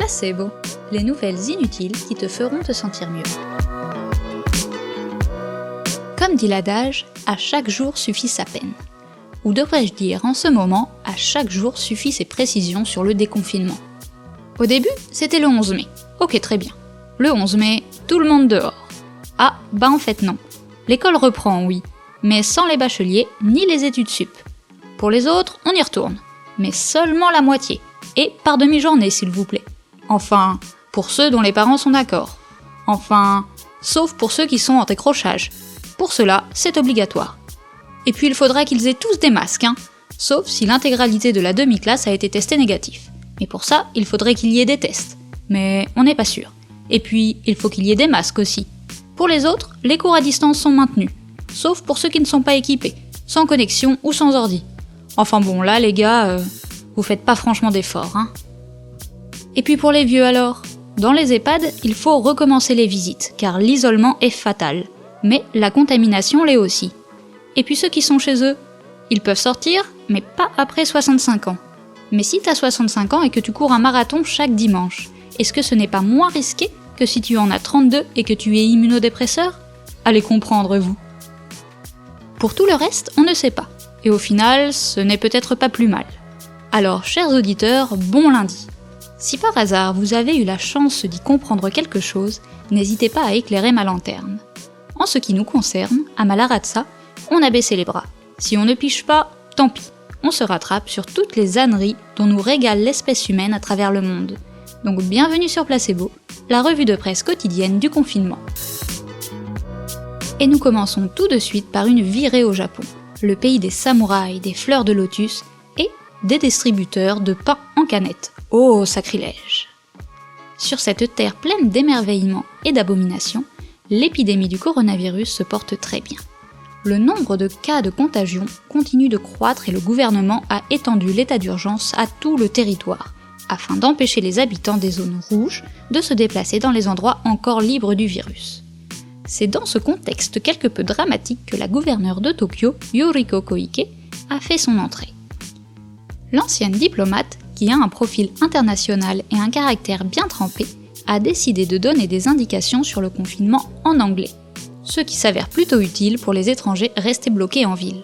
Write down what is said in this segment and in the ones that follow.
Placebo, les nouvelles inutiles qui te feront te sentir mieux. Comme dit l'adage, à chaque jour suffit sa peine. Ou devrais-je dire en ce moment, à chaque jour suffit ses précisions sur le déconfinement. Au début, c'était le 11 mai. Ok, très bien. Le 11 mai, tout le monde dehors. Ah, bah en fait non. L'école reprend, oui, mais sans les bacheliers ni les études sup. Pour les autres, on y retourne, mais seulement la moitié, et par demi-journée s'il vous plaît. Enfin, pour ceux dont les parents sont d'accord. Enfin, sauf pour ceux qui sont en décrochage. Pour cela, c'est obligatoire. Et puis il faudra qu'ils aient tous des masques, sauf si l'intégralité de la demi-classe a été testée négatif. Mais pour ça, il faudrait qu'il y ait des tests. Mais on n'est pas sûr. Et puis, il faut qu'il y ait des masques aussi. Pour les autres, les cours à distance sont maintenus. Sauf pour ceux qui ne sont pas équipés, sans connexion ou sans ordi. Enfin bon, là les gars, vous faites pas franchement d'efforts, Et puis pour les vieux alors ? Dans les EHPAD, il faut recommencer les visites, car l'isolement est fatal. Mais la contamination l'est aussi. Et puis ceux qui sont chez eux ? Ils peuvent sortir, mais pas après 65 ans. Mais si t'as 65 ans et que tu cours un marathon chaque dimanche, est-ce que ce n'est pas moins risqué que si tu en as 32 et que tu es immunodépresseur ? Allez comprendre, vous. Pour tout le reste, on ne sait pas. Et au final, ce n'est peut-être pas plus mal. Alors, chers auditeurs, bon lundi. Si par hasard vous avez eu la chance d'y comprendre quelque chose, n'hésitez pas à éclairer ma lanterne. En ce qui nous concerne, à Malaratsa, on a baissé les bras. Si on ne piche pas, tant pis. On se rattrape sur toutes les âneries dont nous régale l'espèce humaine à travers le monde. Donc bienvenue sur Placebo, la revue de presse quotidienne du confinement. Et nous commençons tout de suite par une virée au Japon, le pays des samouraïs, des fleurs de lotus et des distributeurs de pain en canette. Oh, sacrilège! Sur cette terre pleine d'émerveillement et d'abomination, l'épidémie du coronavirus se porte très bien. Le nombre de cas de contagion continue de croître et le gouvernement a étendu l'état d'urgence à tout le territoire, afin d'empêcher les habitants des zones rouges de se déplacer dans les endroits encore libres du virus. C'est dans ce contexte quelque peu dramatique que la gouverneure de Tokyo, Yuriko Koike, a fait son entrée. L'ancienne diplomate, qui a un profil international et un caractère bien trempé, a décidé de donner des indications sur le confinement en anglais, ce qui s'avère plutôt utile pour les étrangers restés bloqués en ville.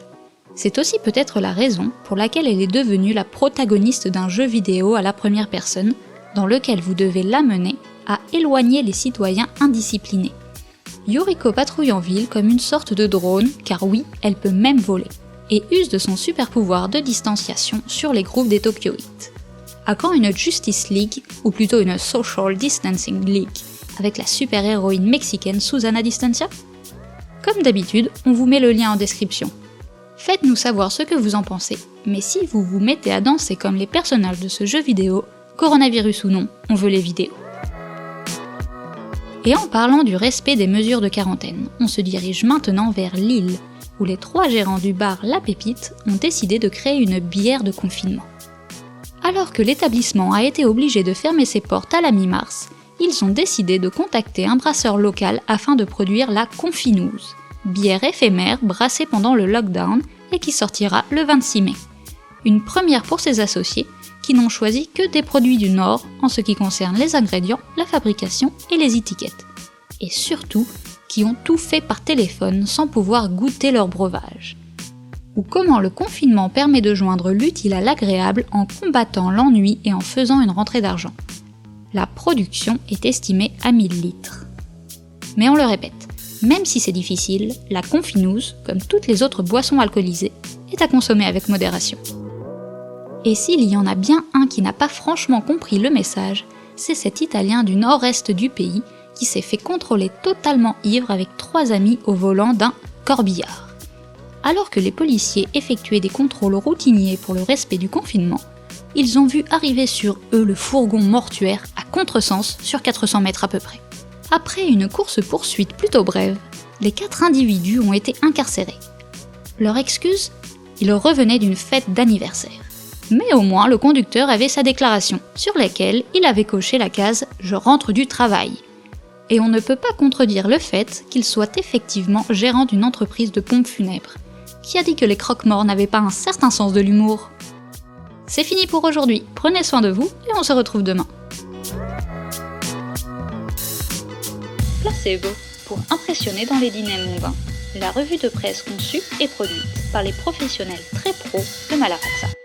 C'est aussi peut-être la raison pour laquelle elle est devenue la protagoniste d'un jeu vidéo à la première personne, dans lequel vous devez l'amener à éloigner les citoyens indisciplinés. Yuriko patrouille en ville comme une sorte de drone, car oui, elle peut même voler, et use de son super pouvoir de distanciation sur les groupes des Tokyoïtes. À quand une Justice League, ou plutôt une Social Distancing League, avec la super-héroïne mexicaine Susana Distancia ? Comme d'habitude, on vous met le lien en description. Faites-nous savoir ce que vous en pensez, mais si vous vous mettez à danser comme les personnages de ce jeu vidéo, coronavirus ou non, on veut les vidéos. Et en parlant du respect des mesures de quarantaine, on se dirige maintenant vers Lille, où les 3 gérants du bar La Pépite ont décidé de créer une bière de confinement. Alors que l'établissement a été obligé de fermer ses portes à la mi-mars, ils ont décidé de contacter un brasseur local afin de produire la Confinouze, bière éphémère brassée pendant le lockdown et qui sortira le 26 mai. Une première pour ses associés, qui n'ont choisi que des produits du Nord en ce qui concerne les ingrédients, la fabrication et les étiquettes. Et surtout, qui ont tout fait par téléphone sans pouvoir goûter leur breuvage. Ou comment le confinement permet de joindre l'utile à l'agréable en combattant l'ennui et en faisant une rentrée d'argent. La production est estimée à 1000 litres. Mais on le répète, même si c'est difficile, la Confinouze, comme toutes les autres boissons alcoolisées, est à consommer avec modération. Et s'il y en a bien un qui n'a pas franchement compris le message, c'est cet Italien du nord-est du pays qui s'est fait contrôler totalement ivre avec 3 amis au volant d'un corbillard. Alors que les policiers effectuaient des contrôles routiniers pour le respect du confinement, ils ont vu arriver sur eux le fourgon mortuaire à contresens sur 400 mètres à peu près. Après une course-poursuite plutôt brève, les 4 individus ont été incarcérés. Leur excuse ? Ils revenaient d'une fête d'anniversaire. Mais au moins le conducteur avait sa déclaration, sur laquelle il avait coché la case « Je rentre du travail ». Et on ne peut pas contredire le fait qu'il soit effectivement gérant d'une entreprise de pompes funèbres. Qui a dit que les croque-morts n'avaient pas un certain sens de l'humour ? C'est fini pour aujourd'hui, prenez soin de vous et on se retrouve demain. c'est beau. Pour impressionner dans les dîners mondains, la revue de presse conçue et produite par les professionnels très pros de Malarazza.